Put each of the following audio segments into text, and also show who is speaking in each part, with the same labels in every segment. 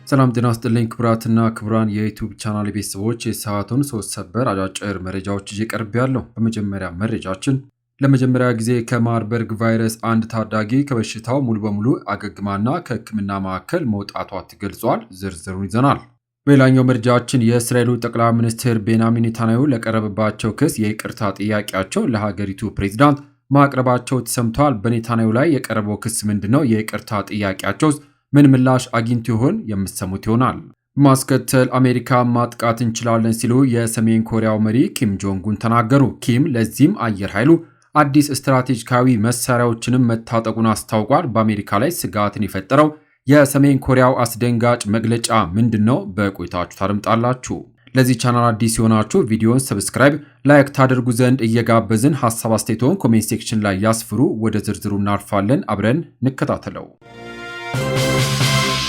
Speaker 1: ሰላም ጤና ይስጥልኝ ክቡራትና ክቡራን የዩቲዩብ ቻናል ቤተሰቦች የሰዓቱን 3 ሰበር አጫጭር መረጃዎች ይቀርባሉ። በመጀመሪያ መረጃችን ለመጀመሪያ ጊዜ ከማርበርግ ቫይረስ አንድ ታዳጊ ከበሽታው ሙሉ በሙሉ አገግማና ከሕክምና ማዕከል መውጣቷ ተገልጿል። ዝርዝሩን ይዘናል። በሌላኛው መረጃችን የእስራኤሉ ጠቅላይ ሚኒስትር ቤንያሚን ኔታንያሁ ለቀረበባቸው ክስ የይቅርታ ጥያቄያቸው ለሀገሪቱ ፕሬዝዳንት ማቅረባቸው ተሰምቷል። በኔታንያሁ ላይ የቀረበው ክስ ምንድነው? የይቅርታ ጥያቄያቸውስ ምን ምላሽ አግኝቶ ይሆን? የምትሰሙት ይሆናል። ማስከተል አሜሪካ ማጥቃት እንችላለን ሲሉ የሰሜን ኮሪያው መሪ ኪም ጆንግ ኡን ተናገሩ። ኪም ለዚህም አየር ኃይሉ አዲስ ስትራቴጂካዊ መሳሪያዎችንም መታጠቁን አስታውቋል። በአሜሪካ ላይ ስጋትን የፈጠረው የሰሜን ኮሪያው አስደንጋጭ መግለጫ ምንድነው? በቆይታችሁ ታደምጣላችሁ። ለዚህ ቻናል አዲስ የሆናችሁ ቪዲዮን ሰብስክራይብ፣ ላይክ ታደርጉ ዘንድ እየጋበዝን ሐሳብ አስተያየቶን ኮሜንት ሴክሽን ላይ ያስፍሩ። ወደ ዝርዝሩ እናልፋለን። አብረን እንከታተለው።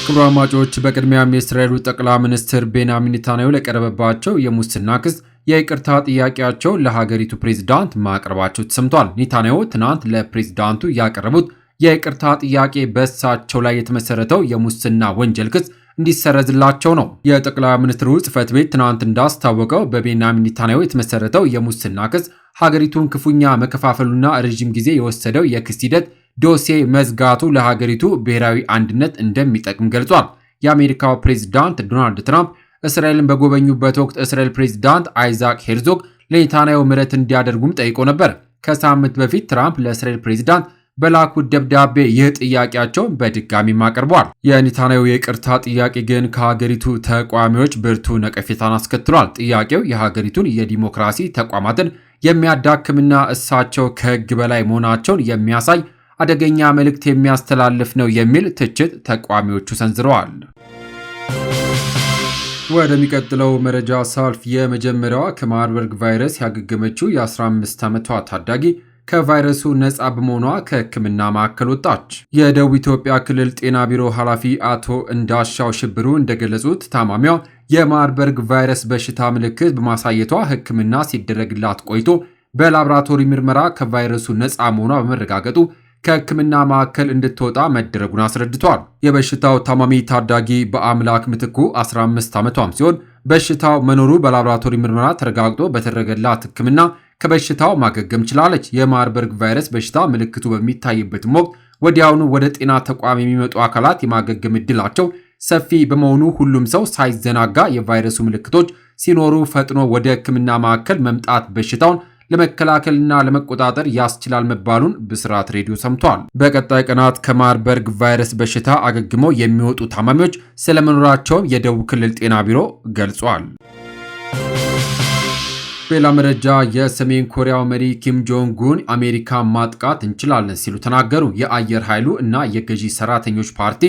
Speaker 1: ክቡራን አድማጮች፣ በቅድሚያም የእስራኤሉ ጠቅላይ ሚኒስትር ቤንያሚን ኔታንያሁ ለቀረበባቸው የሙስና ክስ የይቅርታ ጥያቄያቸው ለሀገሪቱ ፕሬዝዳንት ማቅረባቸው ተሰምቷል። ኔታንያሁ ትናንት ለፕሬዝዳንቱ ያቀረቡት የይቅርታ ጥያቄ በእሳቸው ላይ የተመሰረተው የሙስና ወንጀል ክስ እንዲሰረዝላቸው ነው። የጠቅላይ ሚኒስትሩ ጽሕፈት ቤት ትናንት እንዳስታወቀው በቤንያሚን ኔታንያሁ የተመሰረተው የሙስና ክስ ሀገሪቱን ክፉኛ መከፋፈሉና ረዥም ጊዜ የወሰደው የክስ ሂደት ዶሴ መዝጋቱ ለሀገሪቱ ብሔራዊ አንድነት እንደሚጠቅም ገልጿል። የአሜሪካው ፕሬዝዳንት ዶናልድ ትራምፕ እስራኤልን በጎበኙበት ወቅት እስራኤል ፕሬዝዳንት አይዛክ ሄርዞግ ለኔታንያሁ ምህረት እንዲያደርጉም ጠይቆ ነበር። ከሳምንት በፊት ትራምፕ ለእስራኤል ፕሬዝዳንት በላኩት ደብዳቤ ይህ ጥያቄያቸውን በድጋሚም አቅርበዋል። የኔታንያሁ የይቅርታ ጥያቄ ግን ከሀገሪቱ ተቃዋሚዎች ብርቱ ነቀፌታን አስከትሏል። ጥያቄው የሀገሪቱን የዲሞክራሲ ተቋማትን የሚያዳክምና እሳቸው ከሕግ በላይ መሆናቸውን የሚያሳይ አደገኛ መልእክት የሚያስተላልፍ ነው የሚል ትችት ተቃዋሚዎቹ ሰንዝረዋል። ወደሚቀጥለው መረጃ ሳልፍ የመጀመሪያዋ ከማርበርግ ቫይረስ ያገገመችው የ15 ዓመቷ ታዳጊ ከቫይረሱ ነፃ በመሆኗ ከሕክምና ማዕከል ወጣች። የደቡብ ኢትዮጵያ ክልል ጤና ቢሮ ኃላፊ አቶ እንዳሻው ሽብሩ እንደገለጹት ታማሚዋ የማርበርግ ቫይረስ በሽታ ምልክት በማሳየቷ ሕክምና ሲደረግላት ቆይቶ በላብራቶሪ ምርመራ ከቫይረሱ ነፃ መሆኗ በመረጋገጡ ከሕክምና ማዕከል እንድትወጣ መደረጉን አስረድቷል። የበሽታው ታማሚ ታዳጊ በአምላክ ምትኩ 15 ዓመቷም ሲሆን በሽታው መኖሩ በላብራቶሪ ምርመራ ተረጋግጦ በተደረገላት ሕክምና ከበሽታው ማገገም ችላለች። የማርበርግ ቫይረስ በሽታ ምልክቱ በሚታይበትም ወቅት ወዲያውኑ ወደ ጤና ተቋም የሚመጡ አካላት የማገገም ዕድላቸው ሰፊ በመሆኑ ሁሉም ሰው ሳይዘናጋ የቫይረሱ ምልክቶች ሲኖሩ ፈጥኖ ወደ ሕክምና ማዕከል መምጣት በሽታውን ለመከላከልና ለመቆጣጠር ያስችላል መባሉን ብስራት ሬዲዮ ሰምቷል። በቀጣይ ቀናት ከማርበርግ ቫይረስ በሽታ አገግመው የሚወጡ ታማሚዎች ስለመኖራቸውም የደቡብ ክልል ጤና ቢሮ ገልጿል። በሌላ መረጃ የሰሜን ኮሪያው መሪ ኪም ጆንግ ኡን አሜሪካ ማጥቃት እንችላለን ሲሉ ተናገሩ። የአየር ኃይሉ እና የገዢ ሰራተኞች ፓርቲ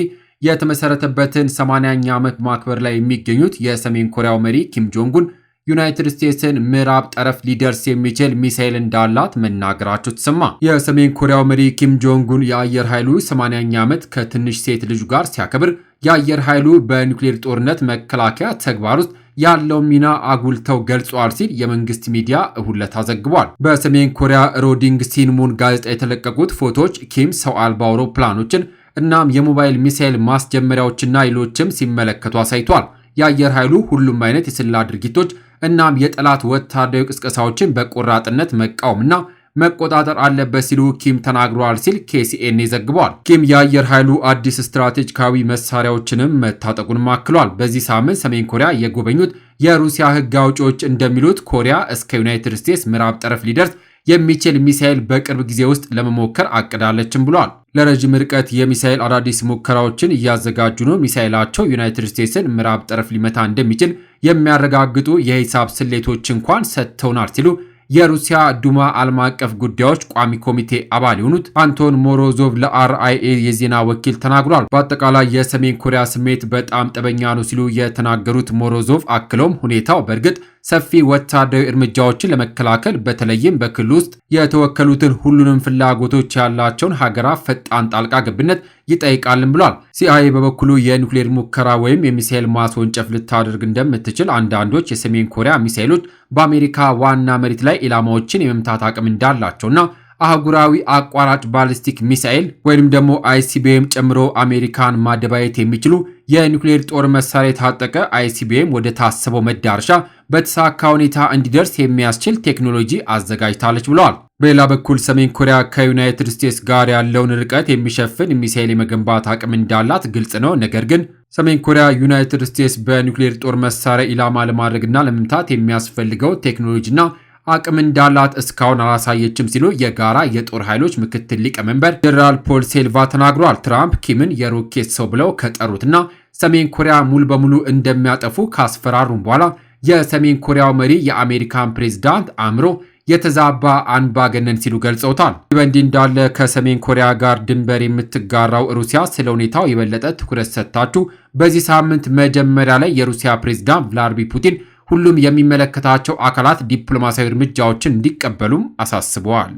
Speaker 1: የተመሰረተበትን 80ኛ ዓመት ማክበር ላይ የሚገኙት የሰሜን ኮሪያው መሪ ኪም ጆንግ ኡን ዩናይትድ ስቴትስን ምዕራብ ጠረፍ ሊደርስ የሚችል ሚሳኤል እንዳላት መናገራቸው ተሰማ። የሰሜን ኮሪያው መሪ ኪም ጆንግ ኡን የአየር ኃይሉ 80ኛ ዓመት ከትንሽ ሴት ልጁ ጋር ሲያከብር የአየር ኃይሉ በኒውክሌር ጦርነት መከላከያ ተግባር ውስጥ ያለው ሚና አጉልተው ገልጿል ሲል የመንግስት ሚዲያ እሁድ ዕለት ዘግቧል። በሰሜን ኮሪያ ሮዲንግ ሲንሙን ጋዜጣ የተለቀቁት ፎቶዎች ኪም ሰው አልባ አውሮፕላኖችን እናም የሞባይል ሚሳኤል ማስጀመሪያዎችና ሌሎችም ሲመለከቱ አሳይቷል። የአየር ኃይሉ ሁሉም አይነት የስለላ ድርጊቶች እናም የጠላት ወታደራዊ ቅስቀሳዎችን በቆራጥነት መቃወምና መቆጣጠር አለበት ሲሉ ኪም ተናግረዋል ሲል KCNA ዘግቧል። ኪም የአየር ኃይሉ አዲስ ስትራቴጂካዊ መሳሪያዎችንም መታጠቁን አክሏል። በዚህ ሳምንት ሰሜን ኮሪያ የጎበኙት የሩሲያ ሕግ አውጪዎች እንደሚሉት ኮሪያ እስከ ዩናይትድ ስቴትስ ምዕራብ ጠረፍ ሊደርስ የሚችል ሚሳኤል በቅርብ ጊዜ ውስጥ ለመሞከር አቅዳለችም ብሏል። ለረጅም ርቀት የሚሳኤል አዳዲስ ሙከራዎችን እያዘጋጁ ነው። ሚሳኤላቸው ዩናይትድ ስቴትስን ምዕራብ ጠረፍ ሊመታ እንደሚችል የሚያረጋግጡ የሂሳብ ስሌቶች እንኳን ሰጥተውናል ሲሉ የሩሲያ ዱማ ዓለም አቀፍ ጉዳዮች ቋሚ ኮሚቴ አባል የሆኑት አንቶን ሞሮዞቭ ለአርአይኤ የዜና ወኪል ተናግሯል። በአጠቃላይ የሰሜን ኮሪያ ስሜት በጣም ጠበኛ ነው ሲሉ የተናገሩት ሞሮዞቭ አክለውም ሁኔታው በእርግጥ ሰፊ ወታደራዊ እርምጃዎችን ለመከላከል በተለይም በክልል ውስጥ የተወከሉትን ሁሉንም ፍላጎቶች ያላቸውን ሀገራት ፈጣን ጣልቃ ገብነት ይጠይቃልን ብሏል። ሲአይኤ በበኩሉ የኒውክሌር ሙከራ ወይም የሚሳኤል ማስወንጨፍ ልታደርግ እንደምትችል አንዳንዶች የሰሜን ኮሪያ ሚሳኤሎች በአሜሪካ ዋና መሬት ላይ ኢላማዎችን የመምታት አቅም እንዳላቸውና አህጉራዊ አቋራጭ ባሊስቲክ ሚሳኤል ወይንም ደግሞ አይሲቢኤም ጨምሮ አሜሪካን ማደባየት የሚችሉ የኒውክሌር ጦር መሳሪያ የታጠቀ አይሲቢኤም ወደ ታሰበው መዳረሻ በተሳካ ሁኔታ እንዲደርስ የሚያስችል ቴክኖሎጂ አዘጋጅታለች ብለዋል። በሌላ በኩል ሰሜን ኮሪያ ከዩናይትድ ስቴትስ ጋር ያለውን ርቀት የሚሸፍን ሚሳኤል የመገንባት አቅም እንዳላት ግልጽ ነው። ነገር ግን ሰሜን ኮሪያ ዩናይትድ ስቴትስ በኒውክሌር ጦር መሳሪያ ኢላማ ለማድረግና ለመምታት የሚያስፈልገው ቴክኖሎጂና አቅም እንዳላት እስካሁን አላሳየችም ሲሉ የጋራ የጦር ኃይሎች ምክትል ሊቀመንበር ጀነራል ፖል ሴልቫ ተናግረዋል። ትራምፕ ኪምን የሮኬት ሰው ብለው ከጠሩትና ሰሜን ኮሪያ ሙሉ በሙሉ እንደሚያጠፉ ካስፈራሩም በኋላ የሰሜን ኮሪያው መሪ የአሜሪካን ፕሬዝዳንት አእምሮ የተዛባ አምባገነን ሲሉ ገልጸውታል። ይህ በእንዲህ እንዳለ ከሰሜን ኮሪያ ጋር ድንበር የምትጋራው ሩሲያ ስለ ሁኔታው የበለጠ ትኩረት ሰጥታችሁ በዚህ ሳምንት መጀመሪያ ላይ የሩሲያ ፕሬዝዳንት ቭላዲሚር ፑቲን ሁሉም የሚመለከታቸው አካላት ዲፕሎማሲያዊ እርምጃዎችን እንዲቀበሉም አሳስበዋል።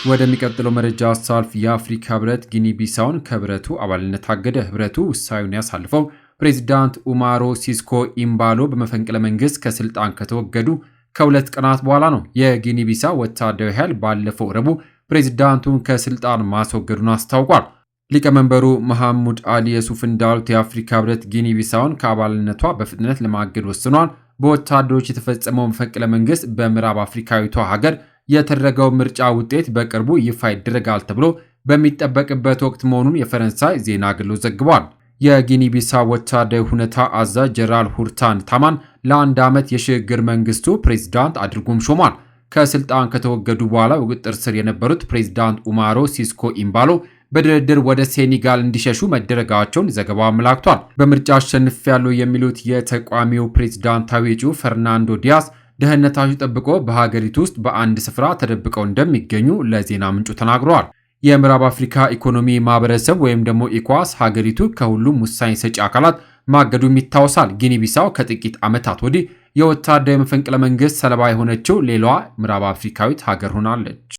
Speaker 1: ወደሚቀጥለው መረጃ ሳልፍ የአፍሪካ ህብረት ጊኒ ቢሳውን ከህብረቱ አባልነት አገደ። ህብረቱ ውሳኔውን ያሳልፈው ፕሬዚዳንት ኡማሮ ሲስኮ ኢምባሎ በመፈንቅለ መንግስት ከስልጣን ከተወገዱ ከሁለት ቀናት በኋላ ነው። የጊኒ ቢሳው ወታደራዊ ኃይል ባለፈው ረቡዕ ፕሬዚዳንቱን ከስልጣን ማስወገዱን አስታውቋል። ሊቀመንበሩ መሐሙድ አሊ የሱፍ እንዳሉት የአፍሪካ ህብረት ጊኒ ቢሳውን ከአባልነቷ በፍጥነት ለማገድ ወስኗል። በወታደሮች የተፈጸመው መፈንቅለ መንግስት በምዕራብ አፍሪካዊቷ ሀገር የተደረገው ምርጫ ውጤት በቅርቡ ይፋ ይደረጋል ተብሎ በሚጠበቅበት ወቅት መሆኑን የፈረንሳይ ዜና አገልግሎት ዘግቧል። የጊኒ ቢሳው ወታደራዊ ሁኔታ አዛዥ ጀነራል ሁርታን ታማን ለአንድ ዓመት የሽግግር መንግስቱ ፕሬዝዳንት አድርጎም ሾሟል። ከስልጣን ከተወገዱ በኋላ በቁጥጥር ስር የነበሩት ፕሬዝዳንት ኡማሮ ሲስኮ ኢምባሎ በድርድር ወደ ሴኔጋል እንዲሸሹ መደረጋቸውን ዘገባው አመላክቷል። በምርጫ አሸንፊያለሁ የሚሉት የተቃዋሚው ፕሬዝዳንታዊ እጩ ፈርናንዶ ዲያስ ደህንነታቸው ጠብቆ በሀገሪቱ ውስጥ በአንድ ስፍራ ተደብቀው እንደሚገኙ ለዜና ምንጩ ተናግረዋል። የምዕራብ አፍሪካ ኢኮኖሚ ማህበረሰብ ወይም ደግሞ ኢኳስ ሀገሪቱ ከሁሉም ውሳኔ ሰጪ አካላት ማገዱም ይታወሳል። ጊኒ ቢሳው ከጥቂት ዓመታት ወዲህ የወታደራዊ መፈንቅለ መንግስት ሰለባ የሆነችው ሌላዋ ምዕራብ አፍሪካዊት ሀገር ሆናለች።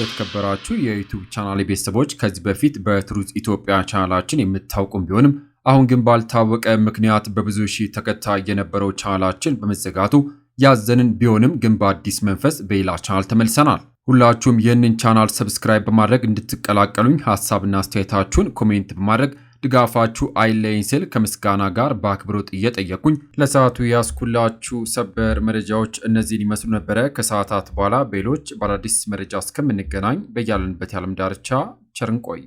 Speaker 1: የተከበራችሁ የዩቲዩብ ቻናል ቤተሰቦች ከዚህ በፊት በትሩዝ ኢትዮጵያ ቻናላችን የምታውቁም ቢሆንም አሁን ግን ባልታወቀ ምክንያት በብዙ ሺህ ተከታይ የነበረው ቻናላችን በመዘጋቱ ያዘንን ቢሆንም ግን በአዲስ መንፈስ በሌላ ቻናል ተመልሰናል። ሁላችሁም ይህንን ቻናል ሰብስክራይብ በማድረግ እንድትቀላቀሉኝ ሀሳብና አስተያየታችሁን ኮሜንት በማድረግ ድጋፋችሁ አይለይኝ ስል ከምስጋና ጋር በአክብሮት እየጠየቁኝ ለሰዓቱ ያስኩላችሁ ሰበር መረጃዎች እነዚህን ይመስሉ ነበረ። ከሰዓታት በኋላ በሌሎች በአዳዲስ መረጃ እስከምንገናኝ በያለንበት የዓለም ዳርቻ ቸር እንቆይ።